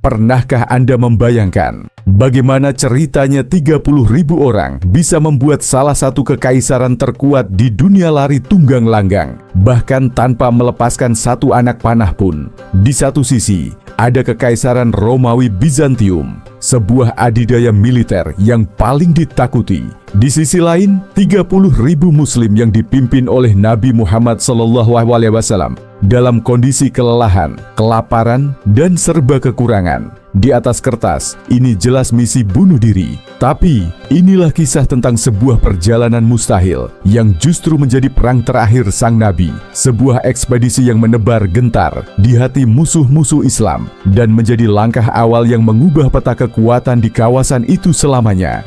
Pernahkah Anda membayangkan bagaimana ceritanya 30.000 orang bisa membuat salah satu kekaisaran terkuat di dunia lari tunggang langgang, bahkan tanpa melepaskan satu anak panah pun? Di satu sisi, ada Kekaisaran Romawi Bizantium, sebuah adidaya militer yang paling ditakuti. Di sisi lain, 30.000 Muslim yang dipimpin oleh Nabi Muhammad SAW dalam kondisi kelelahan, kelaparan, dan serba kekurangan. Di atas kertas, ini jelas misi bunuh diri. Tapi, inilah kisah tentang sebuah perjalanan mustahil yang justru menjadi perang terakhir sang Nabi. Sebuah ekspedisi yang menebar gentar di hati musuh-musuh Islam dan menjadi langkah awal yang mengubah peta kekuatan di kawasan itu selamanya.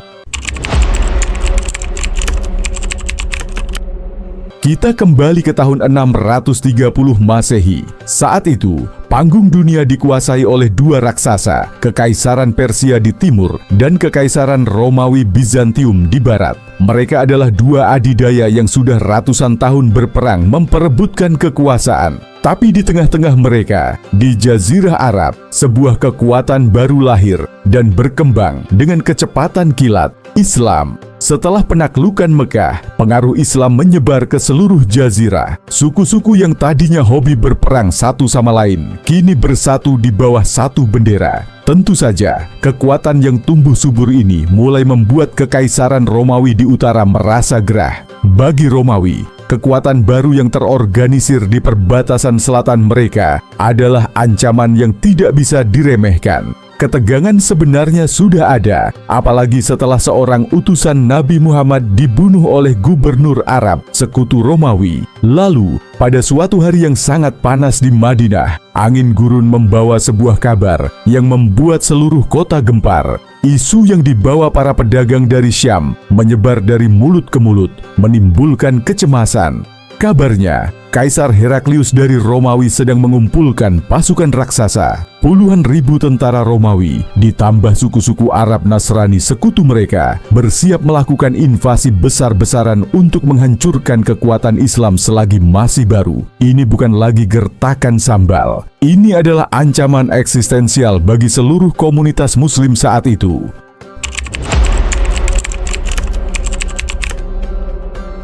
Kita kembali ke tahun 630 Masehi. Saat itu, panggung dunia dikuasai oleh dua raksasa, Kekaisaran Persia di timur dan Kekaisaran Romawi Bizantium di barat. Mereka adalah dua adidaya yang sudah ratusan tahun berperang memperebutkan kekuasaan. Tapi di tengah-tengah mereka, di Jazirah Arab, sebuah kekuatan baru lahir dan berkembang dengan kecepatan kilat, Islam. Setelah penaklukan Mekah, pengaruh Islam menyebar ke seluruh jazirah. Suku-suku yang tadinya hobi berperang satu sama lain, kini bersatu di bawah satu bendera. Tentu saja, kekuatan yang tumbuh subur ini mulai membuat Kekaisaran Romawi di utara merasa gerah. Bagi Romawi, kekuatan baru yang terorganisir di perbatasan selatan mereka adalah ancaman yang tidak bisa diremehkan. Ketegangan sebenarnya sudah ada, apalagi setelah seorang utusan Nabi Muhammad dibunuh oleh gubernur Arab, sekutu Romawi. Lalu, pada suatu hari yang sangat panas di Madinah, angin gurun membawa sebuah kabar yang membuat seluruh kota gempar. Isu yang dibawa para pedagang dari Syam menyebar dari mulut ke mulut, menimbulkan kecemasan. Kabarnya, Kaisar Heraklius dari Romawi sedang mengumpulkan pasukan raksasa. Puluhan ribu tentara Romawi, ditambah suku-suku Arab Nasrani sekutu mereka, bersiap melakukan invasi besar-besaran untuk menghancurkan kekuatan Islam selagi masih baru. Ini bukan lagi gertakan sambal. Ini adalah ancaman eksistensial bagi seluruh komunitas Muslim saat itu.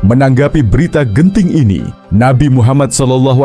Menanggapi berita genting ini, Nabi Muhammad SAW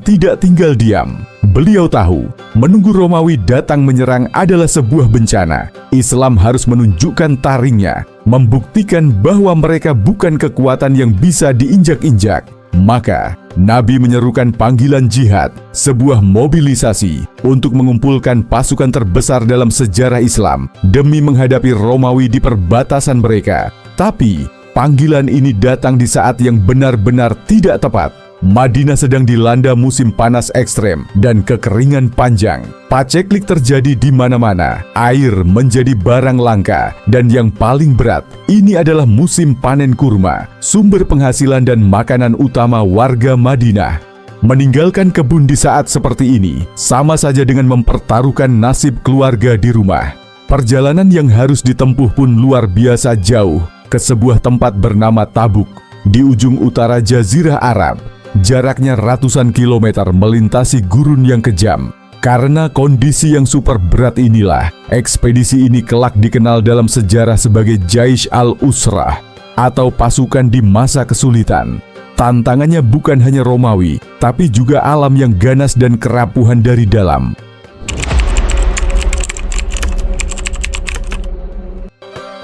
tidak tinggal diam. Beliau tahu, menunggu Romawi datang menyerang adalah sebuah bencana. Islam harus menunjukkan taringnya, membuktikan bahwa mereka bukan kekuatan yang bisa diinjak-injak. Maka, Nabi menyerukan panggilan jihad, sebuah mobilisasi untuk mengumpulkan pasukan terbesar dalam sejarah Islam demi menghadapi Romawi di perbatasan mereka. Tapi, panggilan ini datang di saat yang benar-benar tidak tepat. Madinah sedang dilanda musim panas ekstrem dan kekeringan panjang. Paceklik terjadi di mana-mana. Air menjadi barang langka. Dan yang paling berat, ini adalah musim panen kurma, sumber penghasilan dan makanan utama warga Madinah. Meninggalkan kebun di saat seperti ini, sama saja dengan mempertaruhkan nasib keluarga di rumah. Perjalanan yang harus ditempuh pun luar biasa jauh, ke sebuah tempat bernama Tabuk, di ujung utara Jazirah Arab. Jaraknya ratusan kilometer melintasi gurun yang kejam. Karena kondisi yang super berat inilah, ekspedisi ini kelak dikenal dalam sejarah sebagai Jaish al-Usrah, atau pasukan di masa kesulitan. Tantangannya bukan hanya Romawi, tapi juga alam yang ganas dan kerapuhan dari dalam.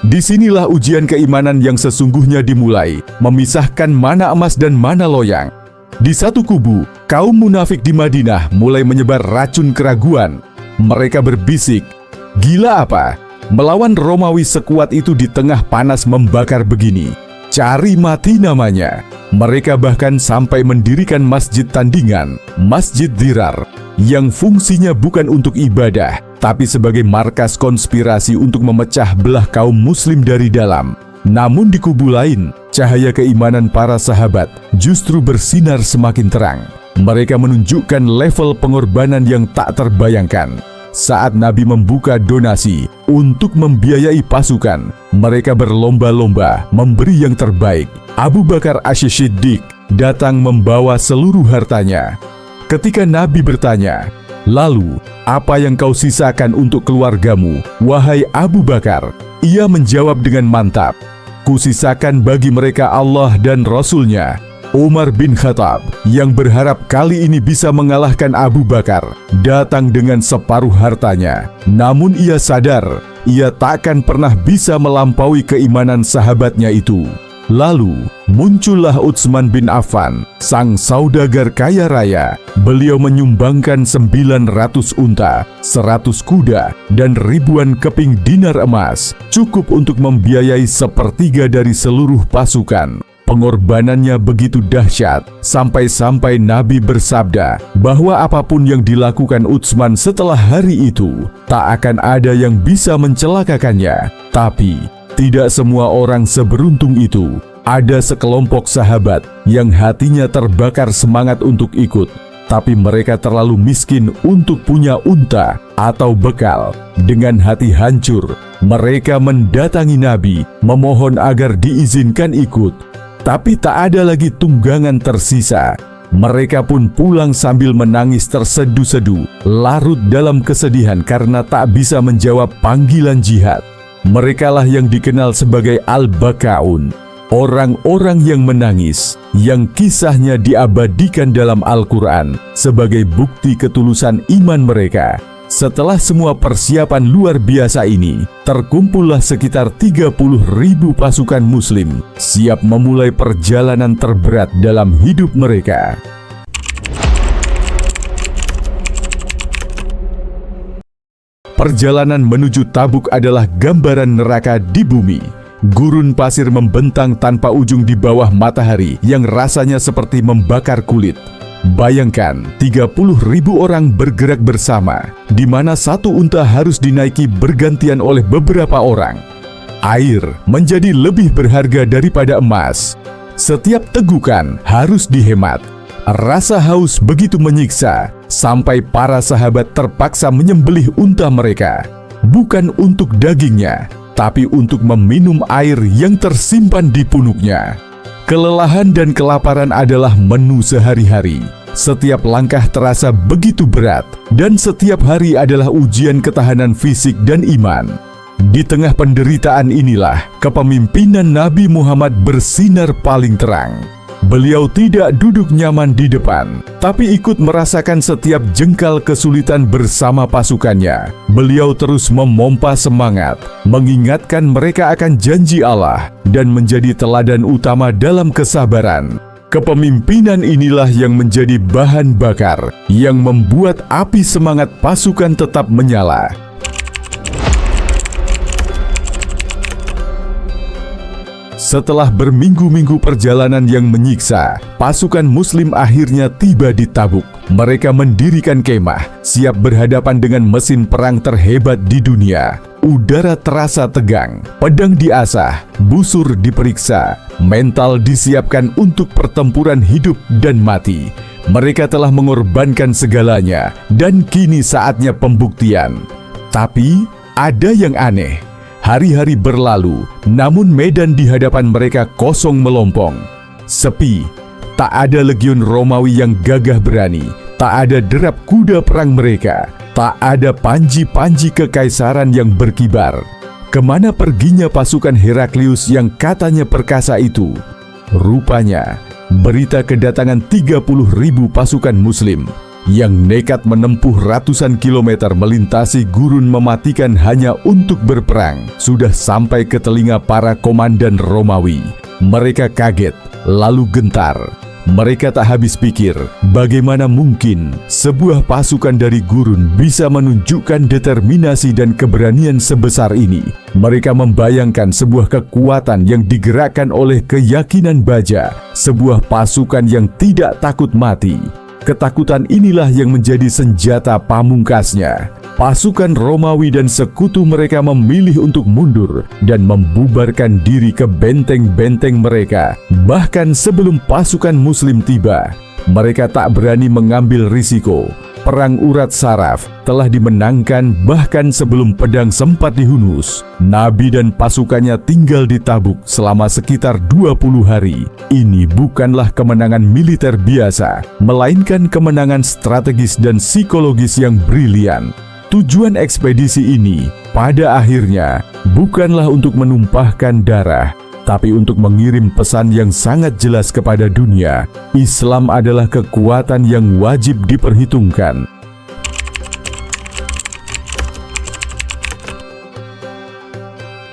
Disinilah ujian keimanan yang sesungguhnya dimulai, memisahkan mana emas dan mana loyang. Di satu kubu, kaum munafik di Madinah mulai menyebar racun keraguan. Mereka berbisik, "Gila apa? Melawan Romawi sekuat itu di tengah panas membakar begini. Cari mati namanya." Mereka bahkan sampai mendirikan masjid tandingan, Masjid Dirar, yang fungsinya bukan untuk ibadah, tapi sebagai markas konspirasi untuk memecah belah kaum muslim dari dalam. Namun di kubu lain, cahaya keimanan para sahabat justru bersinar semakin terang. Mereka menunjukkan level pengorbanan yang tak terbayangkan. Saat Nabi membuka donasi untuk membiayai pasukan, mereka berlomba-lomba memberi yang terbaik. Abu Bakar Asy-Siddiq datang membawa seluruh hartanya. Ketika Nabi bertanya, Lalu, apa yang kau sisakan untuk keluargamu, wahai Abu Bakar? Ia menjawab dengan mantap, kusisakan bagi mereka Allah dan Rasul-Nya. Umar bin Khattab yang berharap kali ini bisa mengalahkan Abu Bakar, datang dengan separuh hartanya. Namun ia sadar, ia takkan pernah bisa melampaui keimanan sahabatnya itu. Lalu, muncullah Utsman bin Affan, sang saudagar kaya raya. Beliau menyumbangkan 900 unta, 100 kuda, dan ribuan keping dinar emas, cukup untuk membiayai sepertiga dari seluruh pasukan. Pengorbanannya begitu dahsyat, sampai-sampai Nabi bersabda bahwa apapun yang dilakukan Utsman setelah hari itu, tak akan ada yang bisa mencelakakannya. Tapi, tidak semua orang seberuntung itu. Ada sekelompok sahabat yang hatinya terbakar semangat untuk ikut, tapi mereka terlalu miskin untuk punya unta atau bekal. Dengan hati hancur, mereka mendatangi Nabi, memohon agar diizinkan ikut. Tapi tak ada lagi tunggangan tersisa. Mereka pun pulang sambil menangis tersedu-sedu, larut dalam kesedihan karena tak bisa menjawab panggilan jihad. Merekalah yang dikenal sebagai Al-Bakaun, orang-orang yang menangis, yang kisahnya diabadikan dalam Al-Quran sebagai bukti ketulusan iman mereka. Setelah semua persiapan luar biasa ini, terkumpullah sekitar 30.000 pasukan Muslim, siap memulai perjalanan terberat dalam hidup mereka. Perjalanan menuju Tabuk adalah gambaran neraka di bumi. Gurun pasir membentang tanpa ujung di bawah matahari yang rasanya seperti membakar kulit. Bayangkan 30.000 orang bergerak bersama, di mana satu unta harus dinaiki bergantian oleh beberapa orang. Air menjadi lebih berharga daripada emas. Setiap tegukan harus dihemat. Rasa haus begitu menyiksa, sampai para sahabat terpaksa menyembelih unta mereka. Bukan untuk dagingnya, tapi untuk meminum air yang tersimpan di punuknya. Kelelahan dan kelaparan adalah menu sehari-hari. Setiap langkah terasa begitu berat, dan setiap hari adalah ujian ketahanan fisik dan iman. Di tengah penderitaan inilah, kepemimpinan Nabi Muhammad bersinar paling terang. Beliau tidak duduk nyaman di depan, tapi ikut merasakan setiap jengkal kesulitan bersama pasukannya. Beliau terus memompa semangat, mengingatkan mereka akan janji Allah, dan menjadi teladan utama dalam kesabaran. Kepemimpinan inilah yang menjadi bahan bakar, yang membuat api semangat pasukan tetap menyala. Setelah berminggu-minggu perjalanan yang menyiksa, pasukan Muslim akhirnya tiba di Tabuk. Mereka mendirikan kemah, siap berhadapan dengan mesin perang terhebat di dunia. Udara terasa tegang, pedang diasah, busur diperiksa, mental disiapkan untuk pertempuran hidup dan mati. Mereka telah mengorbankan segalanya, dan kini saatnya pembuktian. Tapi, ada yang aneh. Hari-hari berlalu, namun medan di hadapan mereka kosong melompong. Sepi, tak ada legiun Romawi yang gagah berani, tak ada derap kuda perang mereka, tak ada panji-panji kekaisaran yang berkibar. Kemana perginya pasukan Heraklius yang katanya perkasa itu? Rupanya, berita kedatangan 30.000 pasukan Muslim yang nekat menempuh ratusan kilometer melintasi gurun mematikan hanya untuk berperang, sudah sampai ke telinga para komandan Romawi. Mereka kaget, lalu gentar. Mereka tak habis pikir, bagaimana mungkin sebuah pasukan dari gurun bisa menunjukkan determinasi dan keberanian sebesar ini. Mereka membayangkan sebuah kekuatan yang digerakkan oleh keyakinan baja, sebuah pasukan yang tidak takut mati. Ketakutan inilah yang menjadi senjata pamungkasnya. Pasukan Romawi dan sekutu mereka memilih untuk mundur dan membubarkan diri ke benteng-benteng mereka. Bahkan sebelum pasukan Muslim tiba, mereka tak berani mengambil risiko. Perang Urat Saraf telah dimenangkan bahkan sebelum pedang sempat dihunus. Nabi dan pasukannya tinggal di Tabuk selama sekitar 20 hari. Ini bukanlah kemenangan militer biasa, melainkan kemenangan strategis dan psikologis yang brilian. Tujuan ekspedisi ini pada akhirnya bukanlah untuk menumpahkan darah, tapi untuk mengirim pesan yang sangat jelas kepada dunia. Islam adalah kekuatan yang wajib diperhitungkan.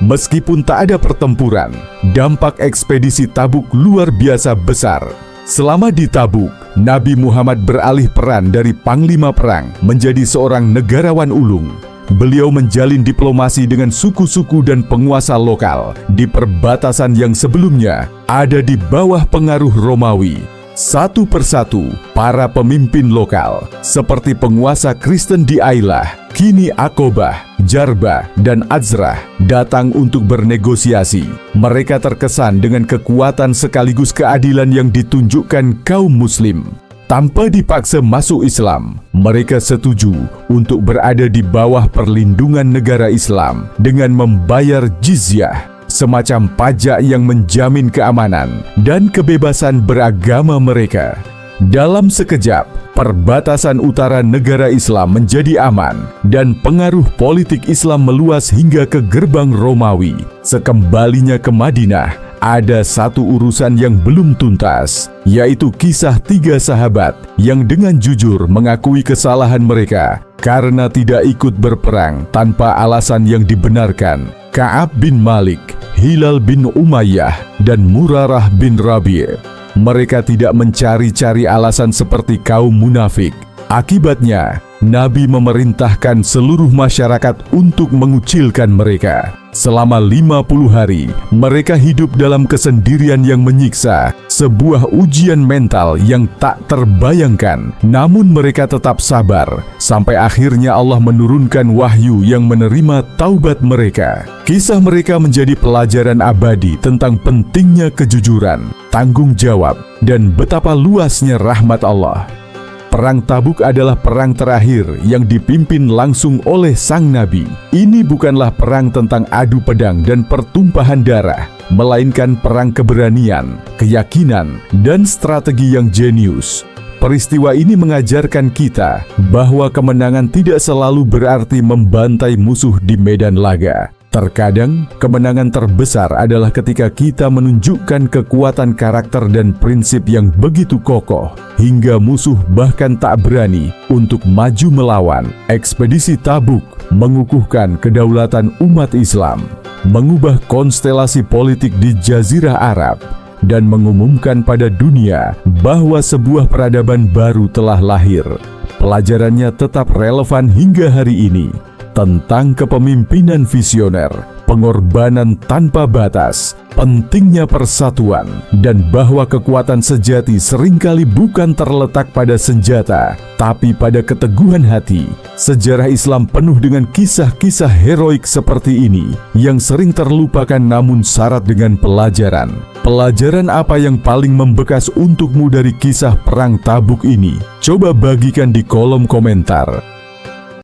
Meskipun tak ada pertempuran, dampak ekspedisi Tabuk luar biasa besar. Selama di Tabuk, Nabi Muhammad beralih peran dari panglima perang menjadi seorang negarawan ulung. Beliau menjalin diplomasi dengan suku-suku dan penguasa lokal di perbatasan yang sebelumnya ada di bawah pengaruh Romawi. Satu persatu, para pemimpin lokal seperti penguasa Kristen di Ailah, kini Aqobah, Jarbah, dan Azrah datang untuk bernegosiasi. Mereka terkesan dengan kekuatan sekaligus keadilan yang ditunjukkan kaum Muslim. Tanpa dipaksa masuk Islam, mereka setuju untuk berada di bawah perlindungan negara Islam dengan membayar jizyah, semacam pajak yang menjamin keamanan dan kebebasan beragama mereka. Dalam sekejap, perbatasan utara negara Islam menjadi aman dan pengaruh politik Islam meluas hingga ke gerbang Romawi. Sekembalinya ke Madinah, ada satu urusan yang belum tuntas, yaitu kisah 3 sahabat yang dengan jujur mengakui kesalahan mereka karena tidak ikut berperang tanpa alasan yang dibenarkan. Ka'ab bin Malik, Hilal bin Umayyah, dan Murarah bin Rabi'. Mereka tidak mencari-cari alasan seperti kaum munafik. Akibatnya, Nabi memerintahkan seluruh masyarakat untuk mengucilkan mereka. Selama 50 hari, mereka hidup dalam kesendirian yang menyiksa, sebuah ujian mental yang tak terbayangkan. Namun mereka tetap sabar, sampai akhirnya Allah menurunkan wahyu yang menerima taubat mereka. Kisah mereka menjadi pelajaran abadi tentang pentingnya kejujuran, tanggung jawab, dan betapa luasnya rahmat Allah. Perang Tabuk adalah perang terakhir yang dipimpin langsung oleh sang Nabi. Ini bukanlah perang tentang adu pedang dan pertumpahan darah, melainkan perang keberanian, keyakinan, dan strategi yang jenius. Peristiwa ini mengajarkan kita bahwa kemenangan tidak selalu berarti membantai musuh di medan laga. Terkadang, kemenangan terbesar adalah ketika kita menunjukkan kekuatan karakter dan prinsip yang begitu kokoh, hingga musuh bahkan tak berani untuk maju melawan. Ekspedisi Tabuk mengukuhkan kedaulatan umat Islam, mengubah konstelasi politik di Jazirah Arab, dan mengumumkan pada dunia bahwa sebuah peradaban baru telah lahir. Pelajarannya tetap relevan hingga hari ini, tentang kepemimpinan visioner, pengorbanan tanpa batas, pentingnya persatuan, dan bahwa kekuatan sejati seringkali bukan terletak pada senjata, tapi pada keteguhan hati. Sejarah Islam penuh dengan kisah-kisah heroik seperti ini yang sering terlupakan namun syarat dengan pelajaran. Pelajaran apa yang paling membekas untukmu dari kisah Perang Tabuk ini? Coba bagikan di kolom komentar.